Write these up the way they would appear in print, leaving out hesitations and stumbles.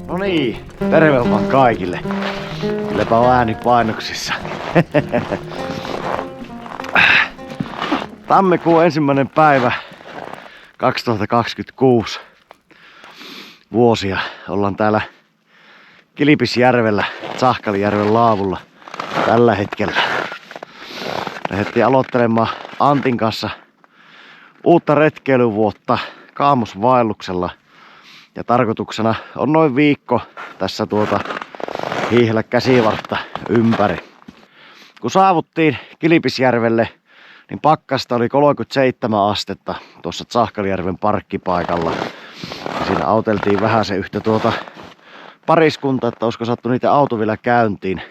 No niin, terve vaan kaikille. Kylläpä on ääni painoksissa. Tammikuun 1. päivä 2026 vuosia. Ollaan täällä Kilpisjärvellä, Tsahkalijärven laavulla tällä hetkellä. Lähdettiin aloittelemaan Antin kanssa uutta retkeilyvuotta kaamosvaelluksella. Ja tarkoituksena on noin viikko tässä hiihellä käsivartta ympäri. Kun saavuttiin Kilpisjärvelle, niin pakkasta oli 37 astetta tuossa Tsahkalijärven parkkipaikalla. Ja siinä auteltiin vähän se yhtä pariskunta, että olisiko saattu niitä auto vielä käyntiin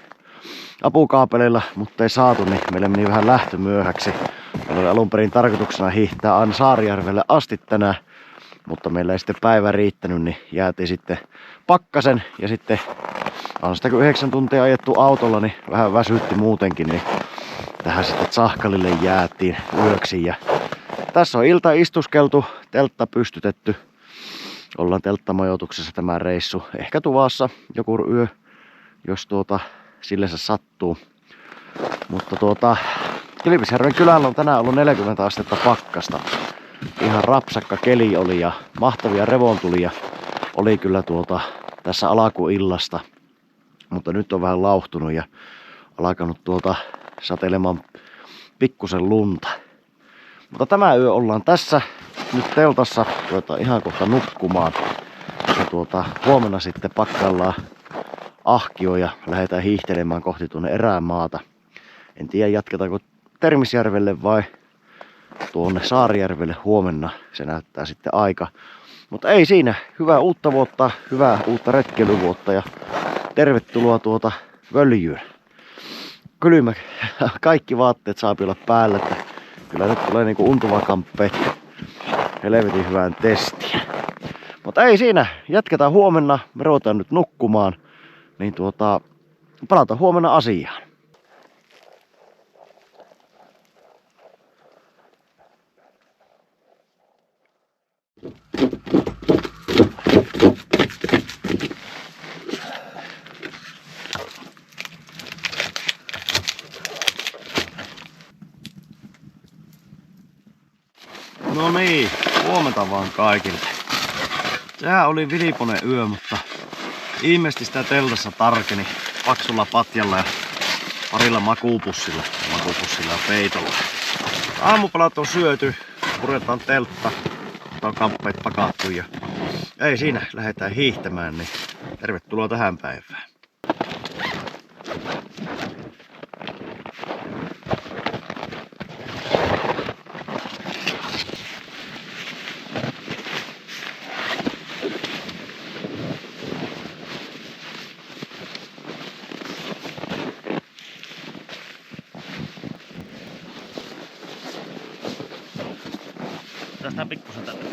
apukaapeleilla, mutta ei saatu, niin meille meni vähän lähtö myöhäksi. Meillä oli alun perin tarkoituksena hiihtää aina Saarijärvelle asti tänään, mutta meillä ei sitten päivä riittänyt, niin jäätiin sitten pakkasen ja sitten on sitä kun 9 tuntia ajettu autolla, niin vähän väsytti muutenkin, niin tähän sitten Tsahkalille jäätiin yöksi. Ja tässä on ilta istuskeltu, teltta pystytetty. Ollaan telttamajoituksessa tämä reissu. Ehkä tuvassa joku yö, jos sille se sattuu. Mutta Kilpisjärven kylällä on tänään ollut 40 astetta pakkasta. Ihan rapsakka keli oli ja mahtavia revontulia oli kyllä tässä alkuillasta. Mutta nyt on vähän lauhtunut ja alkanut satelemaan pikkusen lunta. Mutta tämä yö ollaan tässä nyt teltassa, ihan kohta nukkumaan. Ja huomenna sitten pakkaillaan ahkio ja lähdetään hiihtelemään kohti tuonne erämaata. En tiedä jatketaanko Termisjärvelle vai tuonne Saarijärvelle huomenna. Se näyttää sitten aika. Mutta ei siinä. Hyvää uutta vuotta, hyvää uutta retkeilyvuotta ja tervetuloa Völjyyn. Kylmä, kaikki vaatteet saa olla päällä, että kyllä nyt tulee niinku untuvakamppe helvetin hyvään testiä. Mutta ei siinä, jatketaan huomenna, me ruvetaan nyt nukkumaan, niin palataan huomenna asiaan. No niin, huomenta vaan kaikille. Sehän oli viliponen yö, mutta ilmeisesti sitä teltassa tarkeni paksulla patjalla ja parilla makuupussilla ja peitolla. Aamupalat on syöty, puretaan teltta, on kamppeet pakattu ja ei siinä, lähdetään hiihtämään, niin tervetuloa tähän päivään. Tästä pikkusen tänne.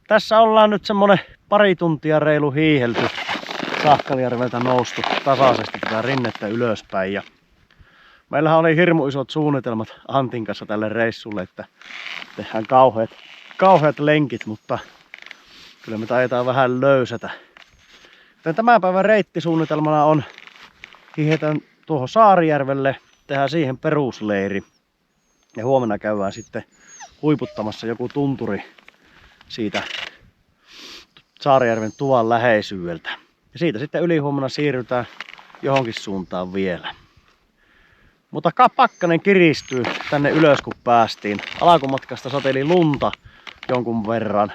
Tässä ollaan nyt semmonen pari tuntia reilu hiihelty. Sahkalijärveltä noustu tasaisesti tätä rinnettä ylöspäin. Ja meillähän oli hirmu isot suunnitelmat Antin kanssa tälle reissulle, että tehdään kauheat lenkit, mutta kyllä me taitaa vähän löysätä. Tämän päivän reittisuunnitelmana on hiihetään tuohon Saarijärvelle, tehdään siihen perusleiri. Ja huomenna käydään sitten huiputtamassa joku tunturi siitä Saarijärven tuvan läheisyydeltä. Ja siitä sitten ylihuomenna siirrytään johonkin suuntaan vielä. Mutta pakkanen kiristyy tänne ylös kun päästiin. Alkumatkasta sateli lunta jonkun verran.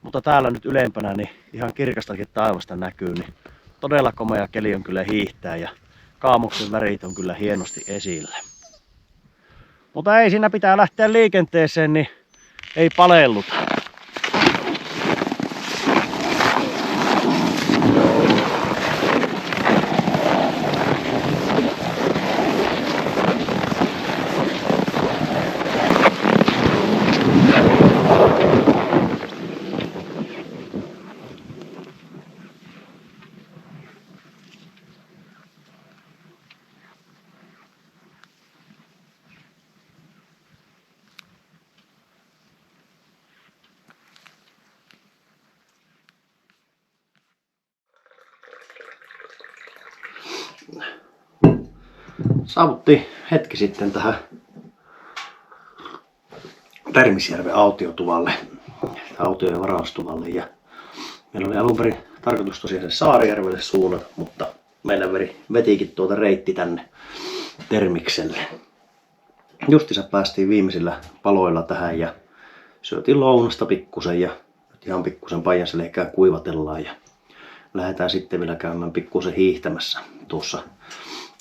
Mutta täällä nyt ylempänä niin ihan kirkastakin taivasta näkyy. Niin todella komea keli on kyllä hiihtää ja kaamuksen värit on kyllä hienosti esillä. Mutta ei siinä pitää lähteä liikenteeseen, niin ei palelluta. Saavuttiin hetki sitten tähän Termisjärven autiotuvalle, autiojen varaustuvalle. Ja meillä oli alun perin tarkoitus tosiaan se Saarijärvelle suunnata, mutta meillä vetikin tuota reitti tänne Termikselle. Justissa päästiin viimeisillä paloilla tähän ja syötiin lounasta pikkusen ja nyt ihan pikkusen Pajanselkää kuivatellaan ja lähdetään sitten vielä käymään pikkusen hiihtämässä tuossa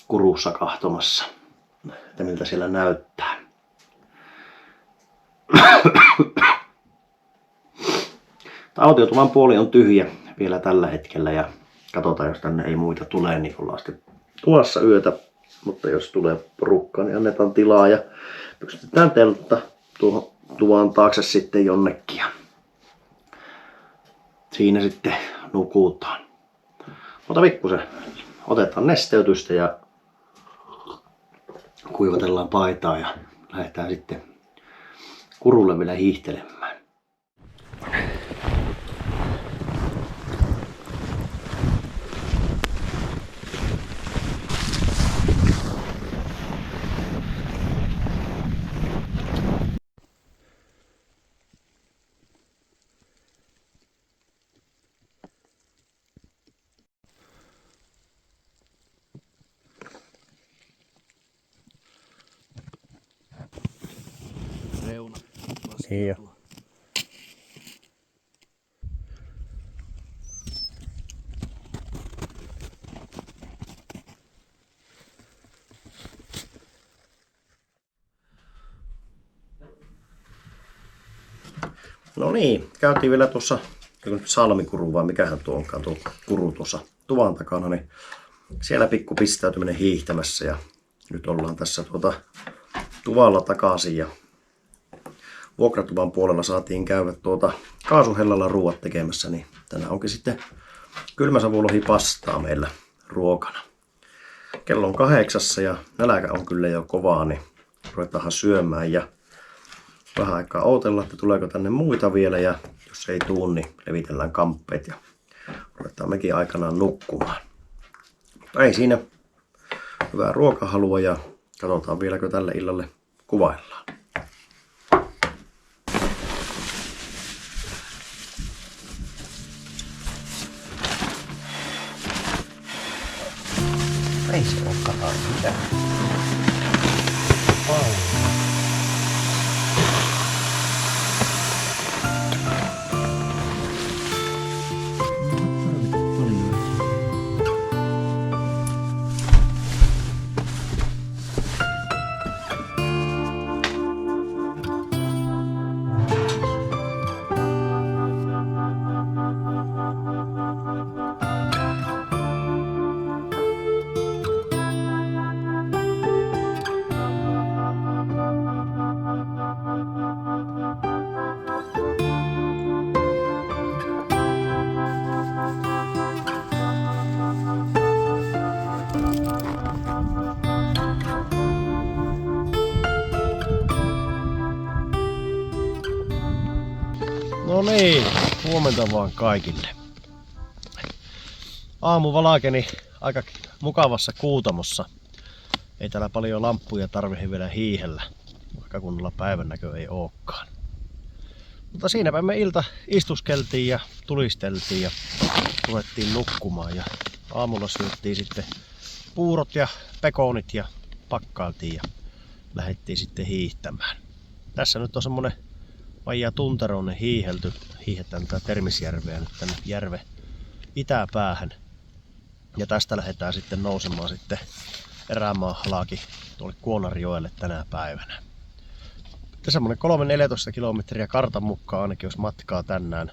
Kurussa kahtomassa, että miltä siellä näyttää. Autiotuvan puoli on tyhjä vielä tällä hetkellä ja katsotaan, jos tänne ei muita tule, niin ollaan sitten tuossa yötä. Mutta jos tulee porukkaa, niin annetaan tilaa ja pystytään teltta tuohon tuvan taakse sitten jonnekin. Ja siinä sitten nukutaan. Mutta pikkusen otetaan nesteytystä ja kuivatellaan paitaa ja lähdetään sitten Kurulle vielä hiihtelemään. Niin jo. No niin, käytiin vielä tuossa Salmikuru vai mikähän tuo onkaan tuo kuru tuossa tuvan takana, niin siellä pikku pistäytyminen hiihtämässä ja nyt ollaan tässä tuvalla takaisin ja vuokratuvan puolella saatiin käydä kaasuhellalla ruuat tekemässä, niin tänään onkin sitten kylmäsavulohi pastaa meillä ruokana. Kello on 8 ja nälkä on kyllä jo kovaa, niin ruvetaan syömään ja vähän aikaa ootella, että tuleeko tänne muita vielä ja jos ei tuu, niin levitellään kamppeet ja ruvetaan mekin aikanaan nukkumaan. Mutta ei siinä, hyvää ruokahalua ja katsotaan vieläkö tälle illalle kuvaillaan. Ei se olekaan mitään. No niin, huomenta vaan kaikille. Aamu valakeni aika mukavassa kuutamossa. Ei täällä paljon lamppuja tarvitse vielä hiihellä, vaikka kunnolla päivän näkö ei ookaan. Mutta siinäpä me ilta istuskeltiin ja tulisteltiin ja ruvettiin nukkumaan. Ja aamulla syöttiin sitten puurot ja pekonit ja pakkailtiin ja lähdettiin sitten hiihtämään. Tässä nyt on semmonen vajaa tunteroinen hiihelty. Hiihetään tätä Termisjärveä nyt tänne järven itäpäähän. Ja tästä lähdetään sitten nousemaan sitten erämaa halki tuolle Kuonarjoelle tänä päivänä. Semmonen 3-14 kilometriä kartan mukaan ainakin jos matkaa tänään,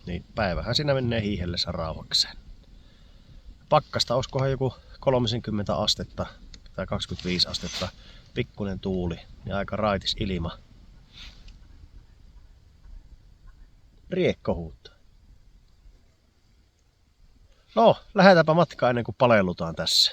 niin päivähän siinä menee hiihellessä rauhakseen. Pakkasta olisikohan joku 30 astetta tai 25 astetta, pikkunen tuuli ja aika raitis ilma. Riekko huutaa. No, lähdetäänpä matkaa ennen kuin palellutaan tässä.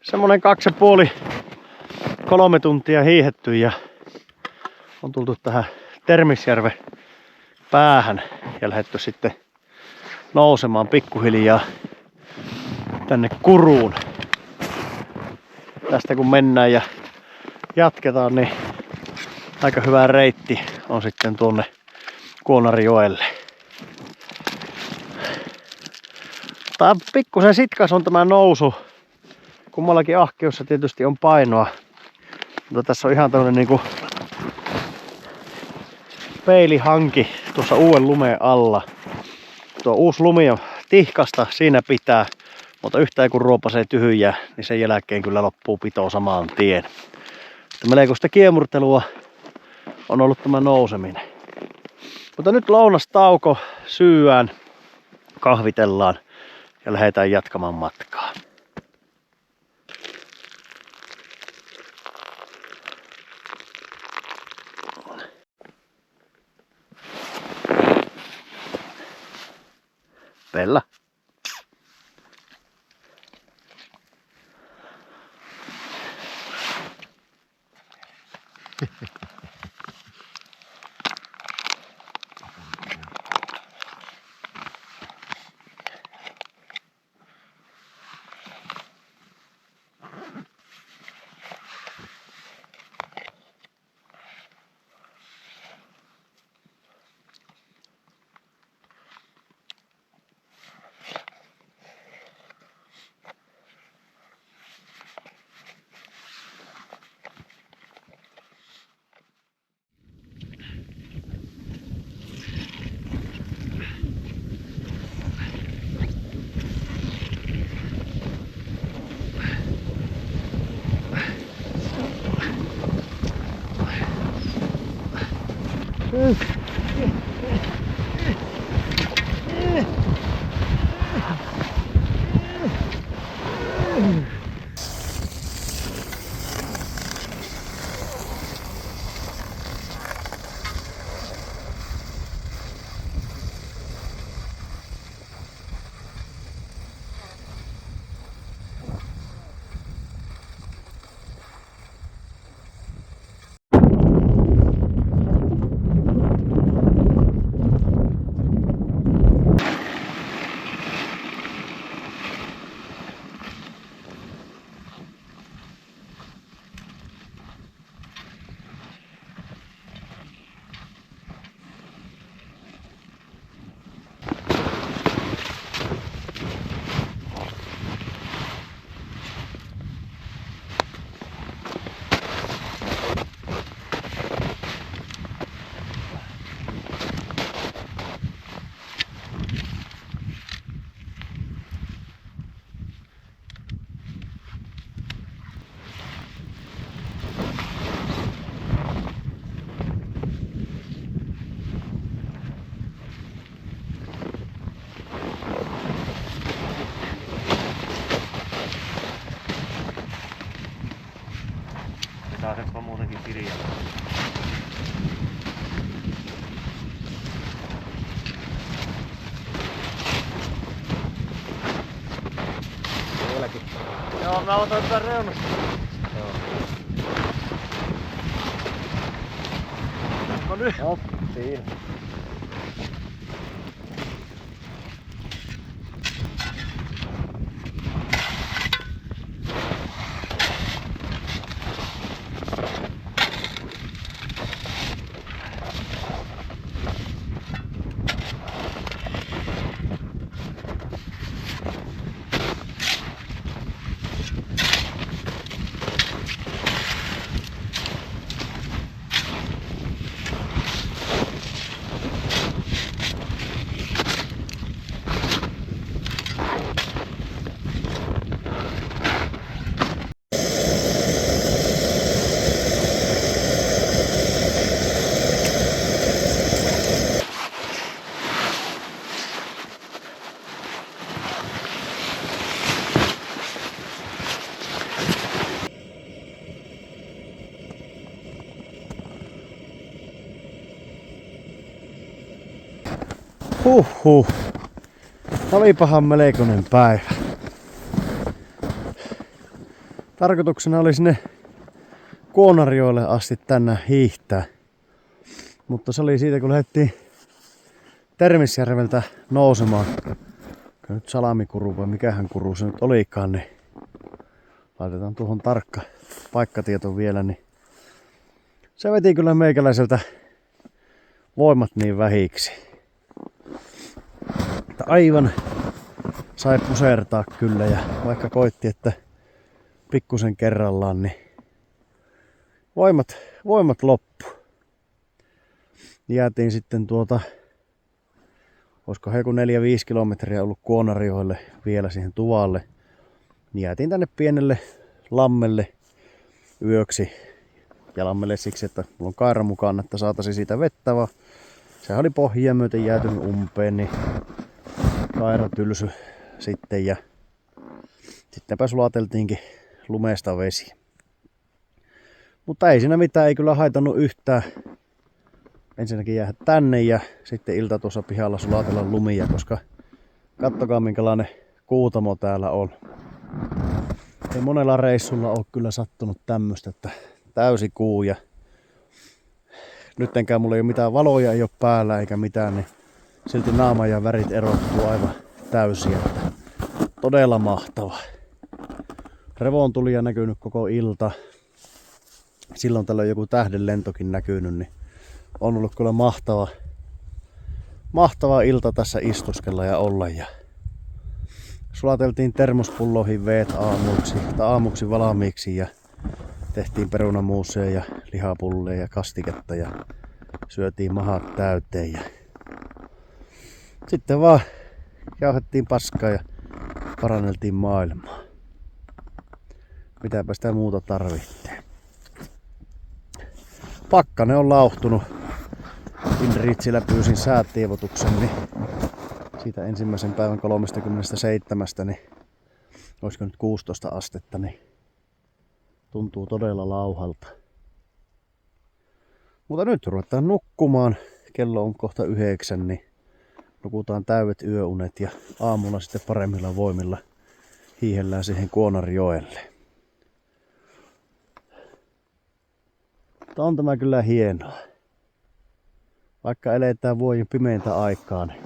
Semmonen 2,5–3 tuntia hiihetty ja on tultu tähän Termisjärven päähän ja lähdetty sitten nousemaan pikkuhiljaa tänne Kuruun. Tästä kun mennään ja jatketaan, niin aika hyvä reitti on sitten tuonne Kuonarjoelle. Tää pikkusen sitkas on tämä nousu. Kummallakin ahkiossa tietysti on painoa, mutta tässä on ihan tämmönen niinku peilihanki tuossa uuden lumeen alla. Tuo uusi lumi on tihkasta, siinä pitää, mutta yhtään kun ruopasee tyhjää, niin sen jälkeen kyllä loppuu pito samaan tien. Melkoista kiemurtelua on ollut tämä nouseminen. Mutta nyt lounastauko, syyään, kahvitellaan ja lähdetään jatkamaan matkaa. Bella. Pääseepä muutenkin kirjalla. Vieläkin. Joo, mä otan tän reunasta. Joo. Onko nyt? No, siinä. Huhhuh. Olipahan melkoinen päivä. Tarkoituksena oli sinne Kuonarjoelle asti tänne hiihtää. Mutta se oli siitä kun lähdettiin Termisjärveltä nousemaan. Nyt salamikuru vai mikähän kuru se nyt olikaan, niin laitetaan tuohon tarkka paikkatieto vielä, niin se veti kyllä meikäläiseltä voimat niin vähiksi. Aivan sai pusertaa kyllä, ja vaikka koitti, että pikkusen kerrallaan, niin voimat loppu. Jäätiin sitten olisiko he kun 4-5 kilometriä ollut Kuonarjoelle vielä siihen tuvalle, niin jäätiin tänne pienelle lammelle yöksi. Ja lammelle siksi, että mulla on kaira mukaan, että saataisiin siitä vettä, vaan sehän oli pohjia myöten jäätynyt umpeen, niin kaira tylsy sitten, ja sittenpä sulateltiinkin lumesta vesi. Mutta ei siinä mitään, ei kyllä haitannut yhtään. Ensinnäkin jäädä tänne ja sitten ilta tuossa pihalla sulatella lumia, koska kattokaa minkälainen kuutamo täällä on. Ei monella reissulla ole kyllä sattunut tämmöstä, että täysi kuu, ja nyttenkään mulla ei ole mitään valoja, ei ole päällä eikä mitään, niin silti naama ja värit erottuu aivan täysiä. Todella mahtava. Revoon tuli ja näkynyt koko ilta. Silloin tällöin joku tähdenlentokin näkynyt, niin on ollut kyllä mahtava ilta tässä istuskella ja olla. Ja sulateltiin termospulloihin veet aamuksi valmiiksi ja tehtiin perunamuuseja ja lihapulleja ja kastiketta ja syötiin mahat täyteen. Ja sitten vaan jauhettiin paskaa ja paranneltiin maailmaa. Mitäpä sitä muuta tarvittiin. Pakkanen on lauhtunut. Inriitsillä pyysin säätievotuksen, niin siitä ensimmäisen päivän 37, niin olisiko nyt 16 astetta, niin tuntuu todella lauhalta. Mutta nyt ruvetaan nukkumaan. Kello on kohta 9, niin nukutaan täydet yöunet ja aamulla sitten paremmilla voimilla hiihellään siihen Kuonarjoelle. Mutta on tämä kyllä hienoa. Vaikka eletään vuoden pimeintä aikaa, niin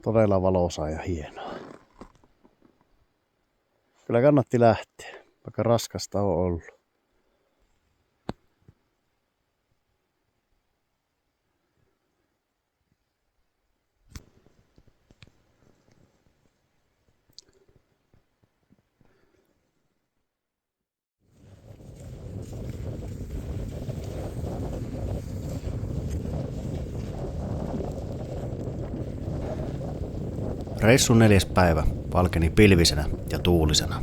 todella valoisaa ja hienoa. Kyllä kannatti lähteä, vaikka raskasta on ollut. Reissun 4. päivä valkeni pilvisenä ja tuulisena.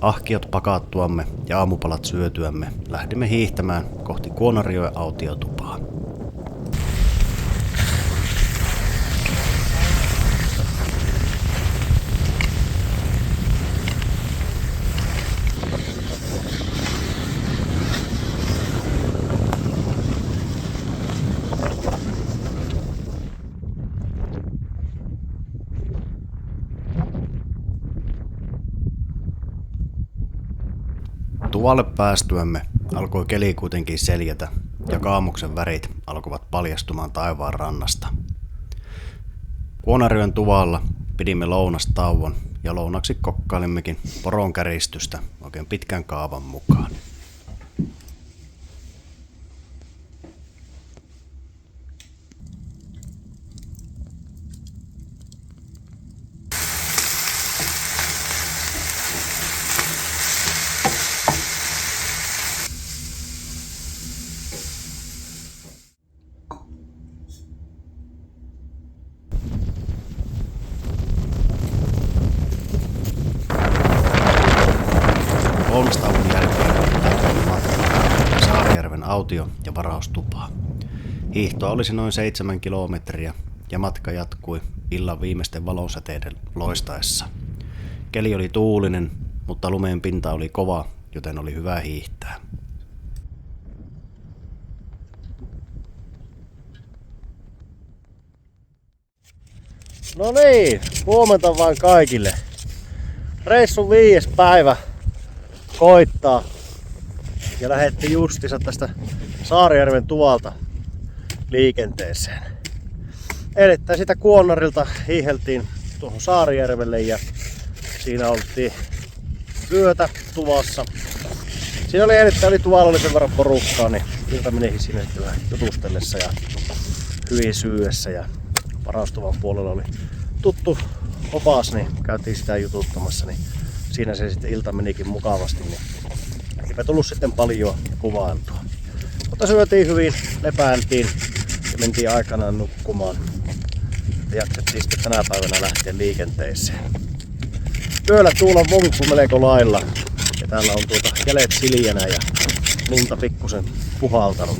Ahkiot pakattuamme ja aamupalat syötyämme lähdimme hiihtämään kohti Kuonarjoen autiotupaa. Tuvalle päästyämme alkoi keli kuitenkin seljätä ja kaamuksen värit alkoivat paljastumaan taivaan rannasta. Kuonarjoen tuvalla pidimme lounastauon ja lounaksi kokkailimmekin poron käristystä oikein pitkän kaavan mukaan. Lounastauon jälkeen jatkoimme matkaa Saarijärven autio- ja varaustupaan. Hiihtoa olisi noin 7 kilometriä ja matka jatkui illan viimeisten valonsäteiden loistaessa. Keli oli tuulinen, mutta lumeen pinta oli kova, joten oli hyvä hiihtää. No niin, huomenta vaan kaikille. Reissun 5. päivä koittaa ja lähdettiin justiinsa tästä Saarijärven tuvalta liikenteeseen. Edettäen sitä Kuonarilta hiiheltiin tuohon Saarijärvelle ja siinä oltiin yötä tuvassa. Siinä oli erittäin tuvalla oli sen verran porukkaa, niin ilta meni sinne vähän jutustellessa ja hyvin syydessä ja varaustuvan puolella oli tuttu opas, niin käytiin sitä jututtamassa, niin siinä se sitten ilta menikin mukavasti, niin eipä tullut sitten paljon kuvailtua. Mutta syötiin hyvin, lepäiltiin ja mentiin aikanaan nukkumaan. Ja jaksettiin sitten tänä päivänä lähteä liikenteeseen. Yöllä tuulla vonkku melko lailla ja täällä on jäljet siljänä ja lunta pikkusen puhaltanut.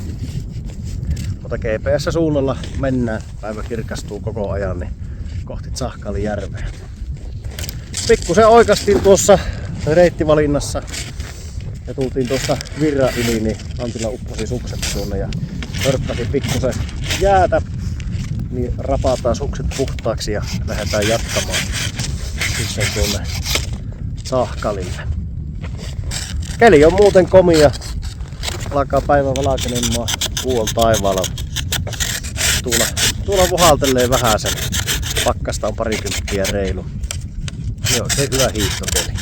Mutta GPS-suunnalla mennään, päivä kirkastuu koko ajan, niin kohti Tsahkalijärveä. Pikkusen oikastiin tuossa reittivalinnassa ja tultiin tuosta virran yli, niin Antilla upposi sukset tuonne ja hörppäsi pikkusen jäätä, niin rapataan sukset puhtaaksi ja lähdetään jatkamaan sitten tuonne Tsahkalille. Keli on muuten komia, alkaa päivä valkenemaan kuuon taivaalla. Tuulla vuhaltelee vähäsen, pakkasta on parikymppiä reilu. Joo, se hyvä hiihtokeli.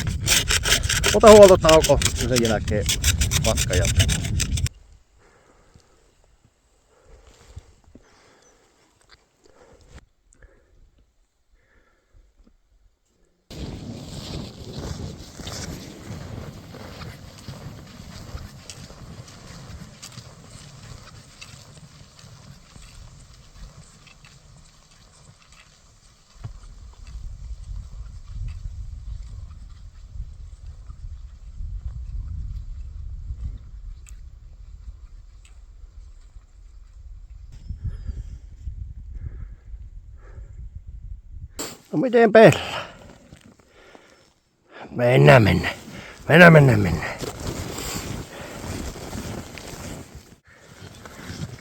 Ota huoltotauko ja sen jälkeen matka jatkuu. No miten Pella? Mennään.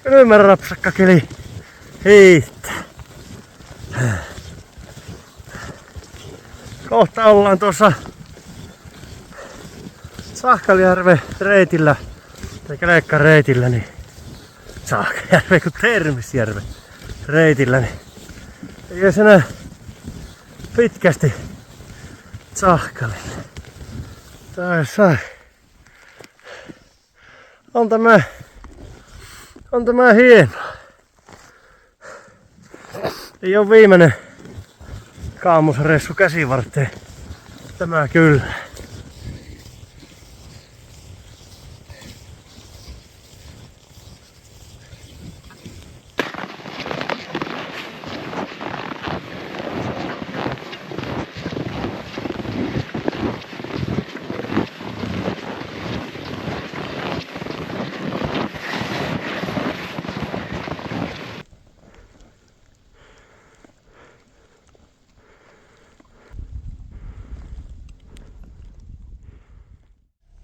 Kylmä rapsakka keli hiihtää. Kohta ollaan tuossa Tsahkalijärven reitillä, tai kelekkareitillä, niin Tsahkalijärven kuin Termisjärven reitillä, niin ei edes enää pitkästi Tsahkalille. Tässä on tämä hieno. Ei oo viimeinen kaamusreissu käsivarteen. Tämä kyllä.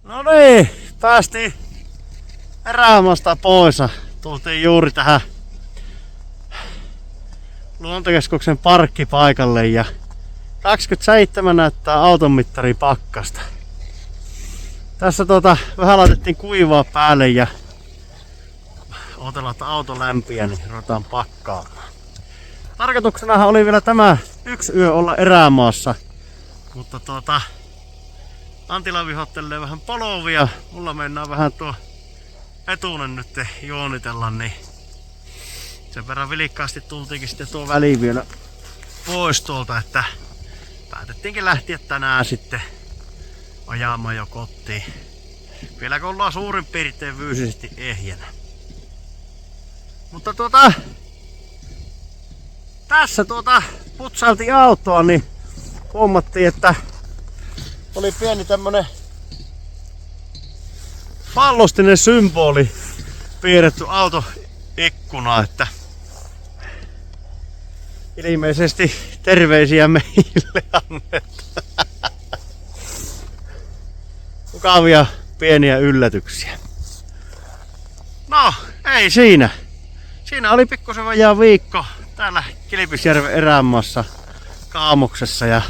No niin, päästiin erämaasta pois. Tultiin juuri tähän luontokeskuksen parkkipaikalle ja 27 näyttää autonmittari pakkasta. Tässä vähän laitettiin kuivaa päälle ja odotellaan, että auto lämpiää, niin ruvetaan pakkaamaan. Tarkoituksenahan oli vielä tämä yksi yö olla erämaassa, mutta Antila vihottelee vähän polovia. Mulla mennään vähän tuo etunen nyt juonitella, niin sen verran vilikkaasti tultiinkin sitten tuo väli vielä pois tuolta, että päätettiinkin lähteä tänään sitten ajamaan jo kotiin. Vielä kun ollaan suurin piirtein fyysisesti ehjänä. Mutta tässä putsailtiin autoa, niin huomattiin, että oli pieni tämmönen pallostinen symboli piirretty autoikkunaan, että ilmeisesti terveisiä meille annetaan. Mukavia pieniä yllätyksiä. No, ei siinä. Siinä oli pikkusen vajaa viikko täällä Kilpisjärven erämaassa Kaamoksessa ja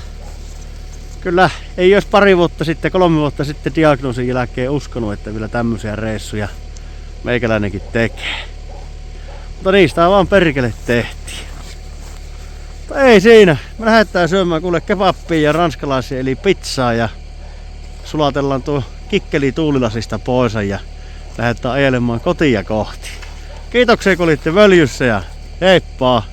kyllä ei olisi 3 vuotta sitten diagnoosin jälkeen uskonut, että vielä tämmöisiä reissuja meikäläinenkin tekee. Mutta niistä vaan perkele tehtiin. Mutta ei siinä. Me lähdetään syömään kuule kebappia ja ranskalaisia eli pizzaa ja sulatellaan tuo kikkeli tuulilasista pois ja lähdetään ajelemaan kotia kohti. Kiitoksia kun olitte völjyssä ja heippa!